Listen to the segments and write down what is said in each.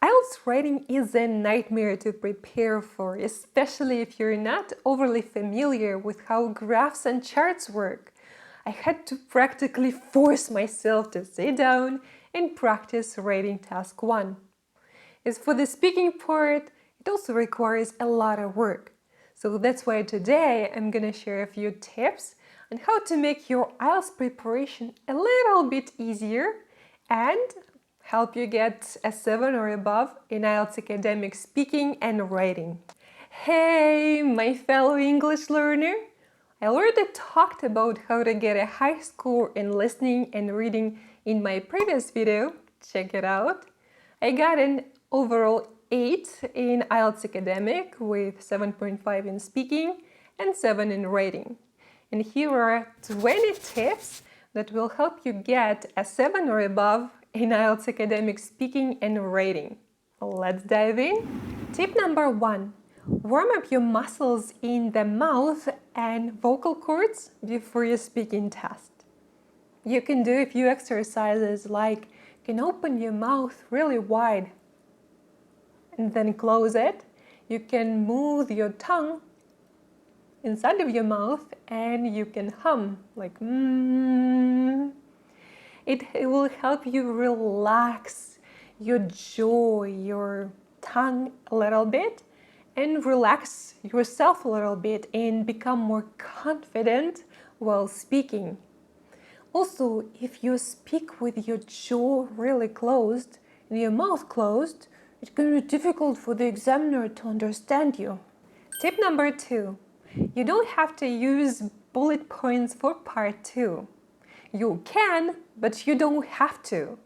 IELTS writing is a nightmare to prepare for, especially if you're not overly familiar with how graphs and charts work. I had to practically force myself to sit down and practice writing task 1. As for the speaking part, it also requires a lot of work. So that's why today I'm gonna share a few tips on how to make your IELTS preparation a little bit easier and help you get a 7 or above in IELTS academic speaking and writing. Hey, my fellow English learner! I already talked about how to get a high score in listening and reading in my previous video. Check it out. I got an overall 8 in IELTS academic with 7.5 in speaking and 7 in writing. And here are 20 tips that will help you get a 7 or above in IELTS academic speaking and writing. Let's dive in. Tip number 1. Warm up your muscles in the mouth and vocal cords before your speaking test. You can do a few exercises like you can open your mouth really wide and then close it. You can move your tongue inside of your mouth and you can hum like It will help you relax your jaw, your tongue a little bit and relax yourself a little bit and become more confident while speaking. Also, if you speak with your jaw really closed and your mouth closed, it can be difficult for the examiner to understand you. Tip number 2. You don't have to use bullet points for part 2. You can, but you don't have to.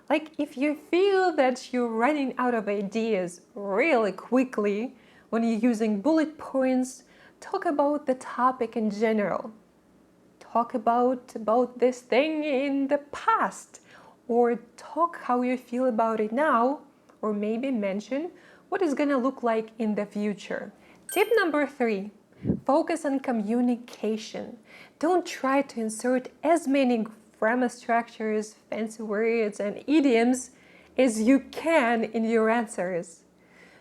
Like if you feel that you're running out of ideas really quickly when you're using bullet points, talk about the topic in general. Talk about this thing in the past, or talk how you feel about it now, or maybe mention what it's gonna look like in the future. Tip number 3. Focus on communication. Don't try to insert as many grammar structures, fancy words, and idioms as you can in your answers.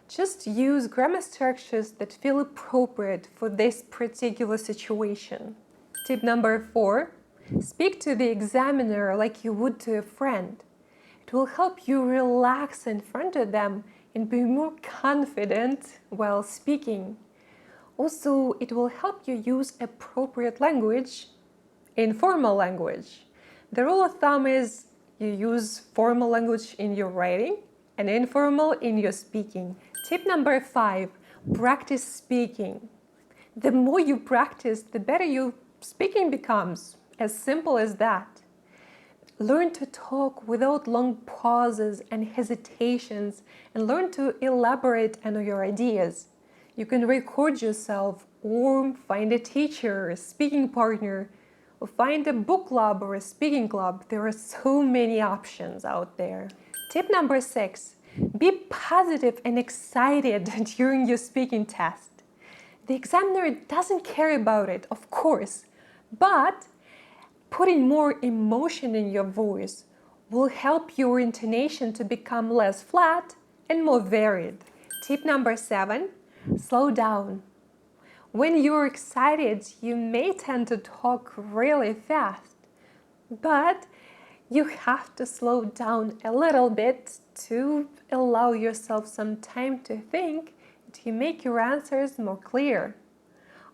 Just use grammar structures that feel appropriate for this particular situation. Tip number 4. Speak to the examiner like you would to a friend. It will help you relax in front of them and be more confident while speaking. Also, it will help you use appropriate language, informal language. The rule of thumb is you use formal language in your writing and informal in your speaking. Tip number 5, practice speaking. The more you practice, the better your speaking becomes. As simple as that. Learn to talk without long pauses and hesitations, and learn to elaborate on your ideas. You can record yourself or find a teacher, a speaking partner, or find a book club or a speaking club. There are so many options out there. Tip number 6, be positive and excited during your speaking test. The examiner doesn't care about it, of course, but putting more emotion in your voice will help your intonation to become less flat and more varied. Tip number 7, slow down. When you're excited, you may tend to talk really fast, but you have to slow down a little bit to allow yourself some time to think, to make your answers more clear.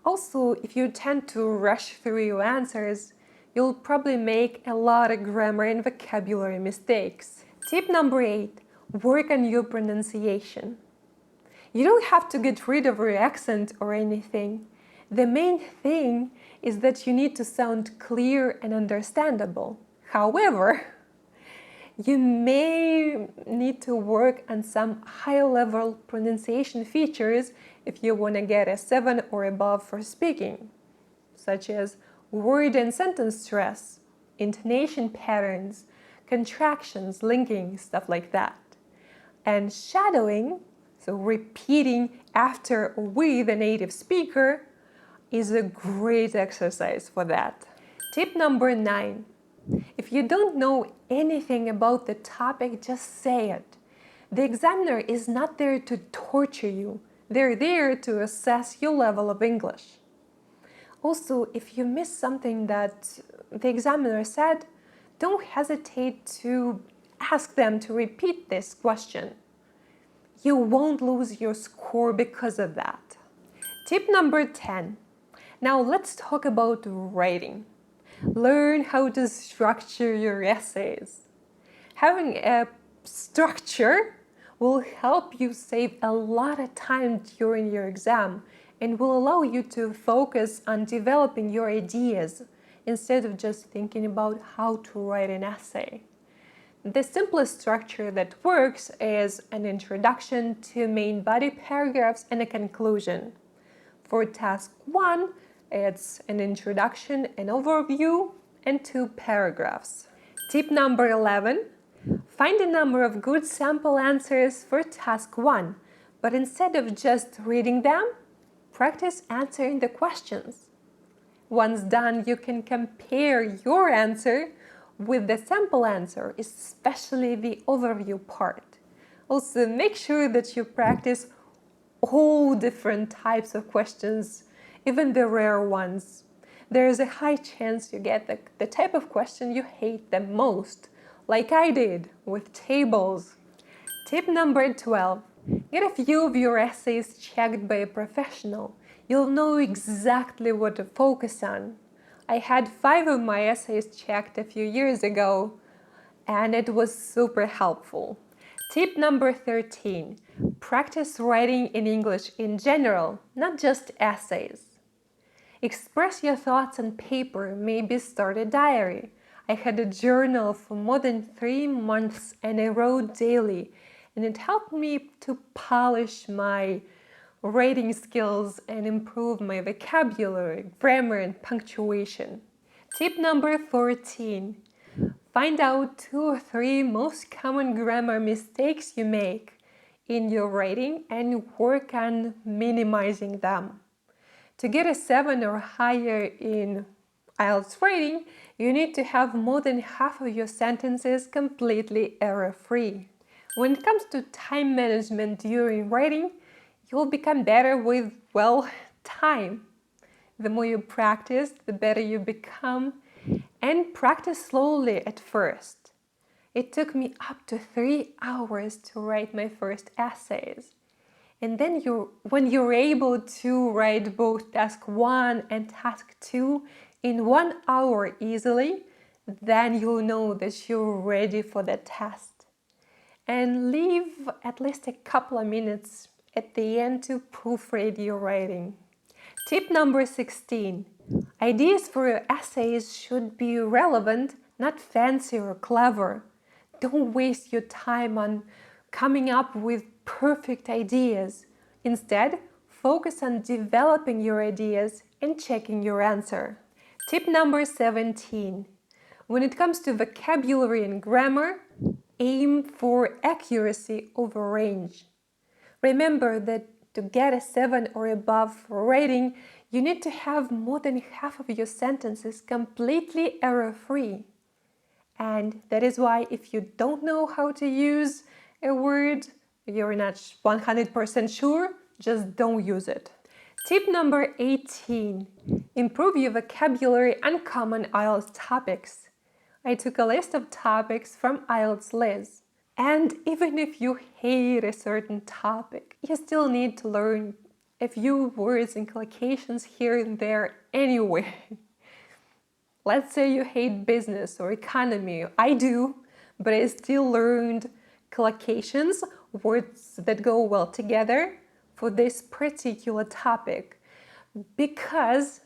Also, if you tend to rush through your answers, you'll probably make a lot of grammar and vocabulary mistakes. Tip number 8, work on your pronunciation. You don't have to get rid of your accent or anything. The main thing is that you need to sound clear and understandable. However, you may need to work on some high-level pronunciation features if you want to get a 7 or above for speaking, such as word and sentence stress, intonation patterns, contractions, linking, stuff like that. And shadowing, so repeating after or with a native speaker, is a great exercise for that. Tip number 9. If you don't know anything about the topic, just say it. The examiner is not there to torture you. They're there to assess your level of English. Also, if you miss something that the examiner said, don't hesitate to ask them to repeat this question. You won't lose your score because of that. Tip number 10. Now let's talk about writing. Learn how to structure your essays. Having a structure will help you save a lot of time during your exam and will allow you to focus on developing your ideas instead of just thinking about how to write an essay. The simplest structure that works is an introduction, two main body paragraphs, and a conclusion. For task 1, it's an introduction, an overview, and 2 paragraphs. Tip number 11. Find a number of good sample answers for task 1, but instead of just reading them, practice answering the questions. Once done, you can compare your answer with the sample answer, especially the overview part. Also, make sure that you practice all different types of questions, even the rare ones. There is a high chance you get the type of question you hate the most, like I did with tables. Tip number 12. Get a few of your essays checked by a professional. You'll know exactly what to focus on. I had 5 of my essays checked a few years ago, and it was super helpful. Tip number 13. Practice writing in English in general, not just essays. Express your thoughts on paper, maybe start a diary. I had a journal for more than 3 months and I wrote daily, and it helped me to polish my writing skills and improve my vocabulary, grammar, and punctuation. Tip number 14. Find out 2 or 3 most common grammar mistakes you make in your writing and work on minimizing them. To get a 7 or higher in IELTS writing, you need to have more than half of your sentences completely error-free. When it comes to time management during writing, you'll become better with, well, time. The more you practice, the better you become, and practice slowly at first. It took me up to 3 hours to write my first essays. And then when you're able to write both task 1 and task 2 in 1 hour easily, then you'll know that you're ready for the test. And leave at least a couple of minutes at the end to proofread your writing. Tip number 16. Ideas for your essays should be relevant, not fancy or clever. Don't waste your time on coming up with perfect ideas. Instead, focus on developing your ideas and checking your answer. Tip number 17. When it comes to vocabulary and grammar, aim for accuracy over range. Remember that to get a 7 or above rating, you need to have more than half of your sentences completely error-free. And that is why if you don't know how to use a word, you're not 100% sure, just don't use it. Tip number 18. Improve your vocabulary on common IELTS topics. I took a list of topics from IELTS Liz. And even if you hate a certain topic, you still need to learn a few words and collocations here and there anyway. Let's say you hate business or economy. I do, but I still learned collocations, words that go well together for this particular topic, because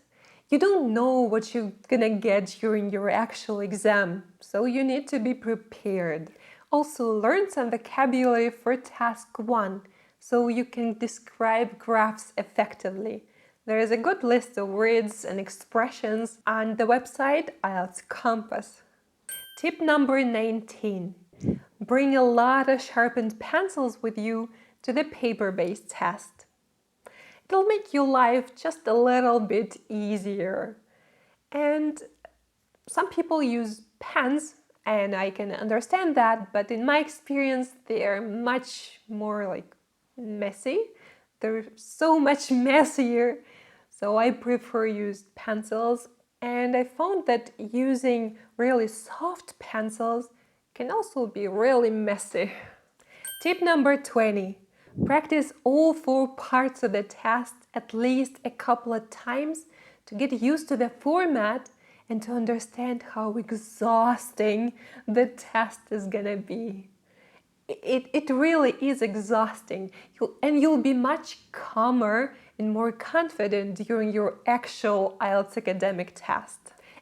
you don't know what you're gonna get during your actual exam, so you need to be prepared. Also, learn some vocabulary for task 1 so you can describe graphs effectively. There is a good list of words and expressions on the website IELTS Compass. Tip number 19. Bring a lot of sharpened pencils with you to the paper-based test. It'll make your life just a little bit easier. And some people use pens and I can understand that, but in my experience, they are much more like messy. They're so much messier. So I prefer use pencils, and I found that using really soft pencils can also be really messy. Tip number 20. Practice all 4 parts of the test at least a couple of times to get used to the format and to understand how exhausting the test is gonna be. It really is exhausting, you'll be much calmer and more confident during your actual IELTS academic test.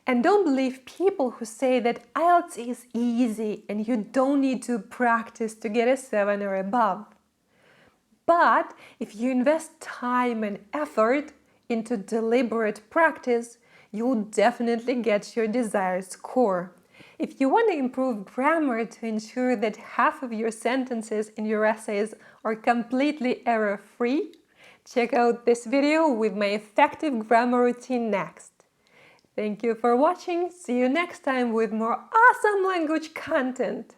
And don't believe people who say that IELTS is easy and you don't need to practice to get a 7 or above. But if you invest time and effort into deliberate practice, you'll definitely get your desired score. If you want to improve grammar to ensure that half of your sentences in your essays are completely error-free, check out this video with my effective grammar routine next. Thank you for watching. See you next time with more awesome language content.